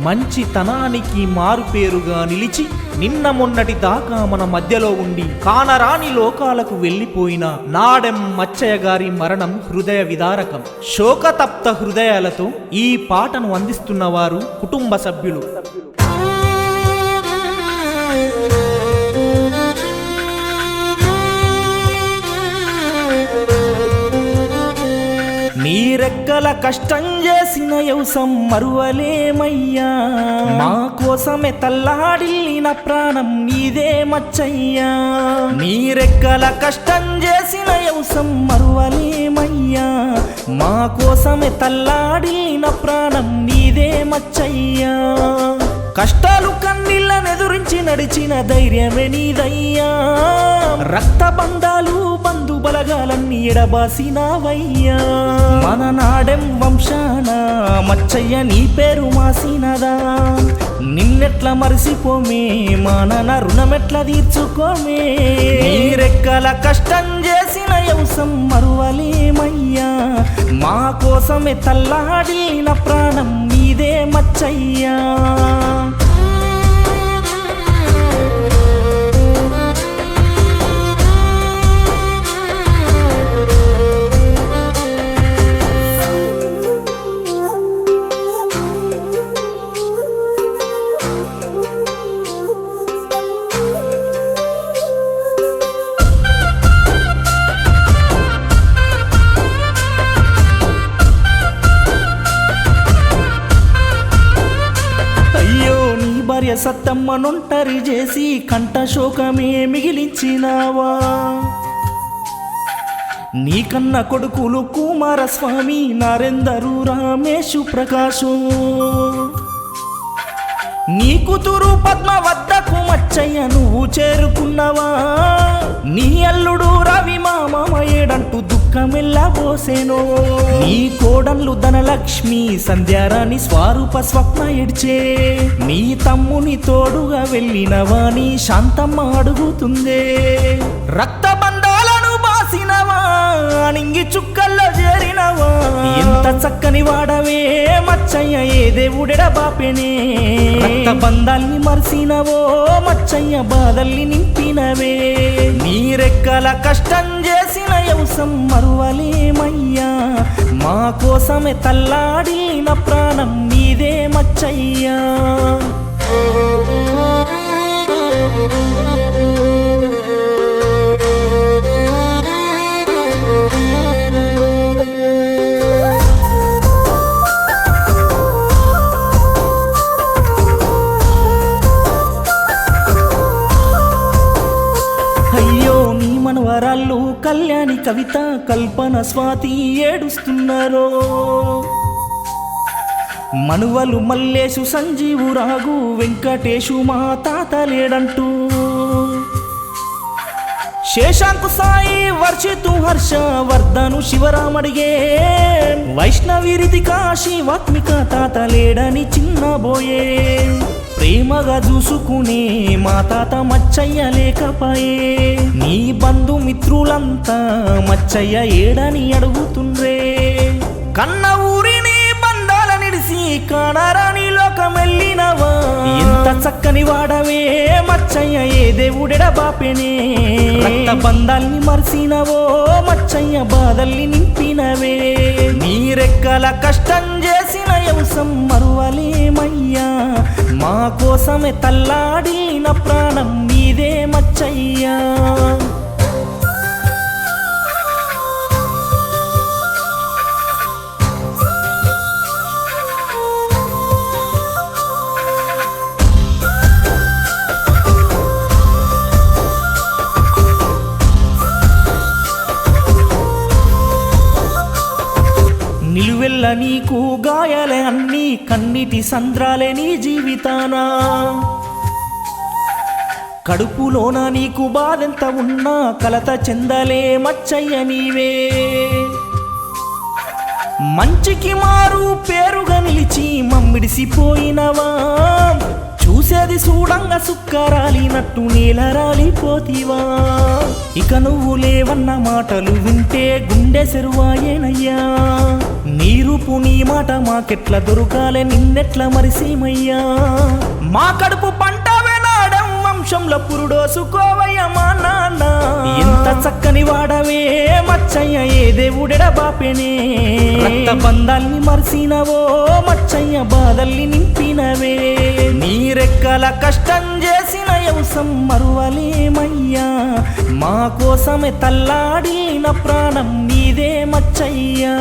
మంచితనానికి మారుపేరుగా నిలిచి నిన్న మొన్నటి దాకా మన మధ్యలో ఉండి కానరాని లోకాలకు వెళ్ళిపోయిన నాడెం మచ్చయ్య గారి మరణం హృదయ విదారకం. శోకతప్త హృదయాలతో ఈ పాటను అందిస్తున్నవారు కుటుంబ సభ్యులు. నీరెక్కల కష్టం చేసిన యవసం మరువలేమయ్యా, మా కోసమే తల్లాడిల్లిన ప్రాణం నీదే మచ్చయ్యా. నీరెక్కల కష్టం చేసిన యవసం మరువలేమయ్యా, మా కోసమే తల్లాడిల్లిన ప్రాణం నీదే మచ్చయ్యా. కష్టాలు కన్నీళ్ళనెదురించి నడిచిన ధైర్యమే నీదయ్యా, రక్త బంధాలు బంధు బలగాలన్నీ ఎడబాసినావయ్యా. మన నాడెం వంశాన మచ్చయ్య నీ పేరు మాసినదా, నిన్నెట్లా మరిసిపోమే మానన రుణమెట్లా తీర్చుకోమే. నీరెక్కల కష్టం చేసిన యవసం మరువలేమయ్యా, మా కోసమే తల్లాడిన ప్రాణం నీదే మచ్చయ్యా. సత్తమ్మనొంటరి చేసి కంట శోకమే మిగిలించినావా. నీకన్న కొడుకులు కుమారస్వామి నరేందరు రామేశు ప్రకాశు, నీ కూతురు పద్మ వద్దకు మచ్చయ్య నువ్వు చేరుకున్నవా. నీ అల్లుడు రవి మామ ఏడంటూ దుఃఖమెల్లబోసెనో. నీ కోడన్లు ధనలక్ష్మి సంధ్యారాణి స్వరూప స్వప్న ఎడ్చే. నీ తమ్ముని తోడుగా వెళ్ళినవా నీ శాంతమ్మ అడుగుతుందే. రక్త బంధాలను బాసినవా అణింగి చుక్కల్లో చేరినవా. ఎంత చక్కని వాడవే మచ్చయ్య ఏ దేవుడెడ బాపెనే. రక్త బంధాల్ని మరిసినవో మచ్చయ్య బాధల్ని నింపినవే. నీరెక్కల కష్టం చేసిన యవసం మరువలేమయ్యా, మా కోసమే తల్లాడిన ప్రాణం నీదే మచ్చయ్యా. మనవరాళ్ళు కళ్యాణి కవిత కల్పన స్వాతి ఏడుస్తున్నారో. మనువలు మల్లేశు సంజీవు రాగు వెంకటేశు మా తాత లేడంటూ. శేషాంకు సాయి వర్షితు హర్ష వర్ధను శివరామడిగే. వైష్ణవి రితిక శివాత్మిక తాత లేడని చిన్నబోయే. ప్రేమగా చూసుకునే మా తాత మచ్చయ్య లేకపాయే. నీ బంధుమిత్రులంతా మచ్చయ్య ఏడని అడుగుతుండ్రే. కన్న ఊరిని బంధాల నిడిసి కానరాని లోకమెళ్ళినవా. ఎంత చక్కని వాడవే మచ్చయ్య ఏ దేవుడెడ బాపెనే. రక్త బంధాల్ని మరిసినవో మచ్చయ్య బాధల్ని నింపినవే. నీరెక్కల కష్టం చేసిన యవసం మరువలేమయ్యా, మా కోసమే తల్లాడిన ప్రాణం నీదే మచ్చయ్యా. నిలువెల్ల నీకు గాయాలే అన్నీ కన్నీటి సంద్రాలే నీ జీవితానా. కడుపులోన నీకు బాధెంత ఉన్నా కలత చెందలే మచ్చయ్య నీవే. మంచికి మారు పేరుగా నిలిచి మమ్మిడిసిపోయినవా. చూసేది చూడంగా సుక్కరాలినట్టు నేల రాలిపోతివా. ఇక నువ్వు లేవన్న మాటలు వింటే గుండె సెరువాయేనయ్యా. నీరు రూపు నీ మాట మాకెట్ల దొరకాలే నిన్నెట్ల మరిసీమయ్యా మా కడుపు పంట వెనాడం వంశంలో పురుడోసుకోవయ్య మా నాన్న ఎంత చక్కని వాడవే మచ్చయ్య ఏ దేవుడెడ బాపెనే రక్త బంధాల్ని మరిసినవో మచ్చయ్య బాధల్ని నింపినవే నీరెక్కల కష్టం చేసిన యవసం మరువలేమయ్యా మా కోసమే తల్లాడిన ప్రాణం నీదే మచ్చయ్యా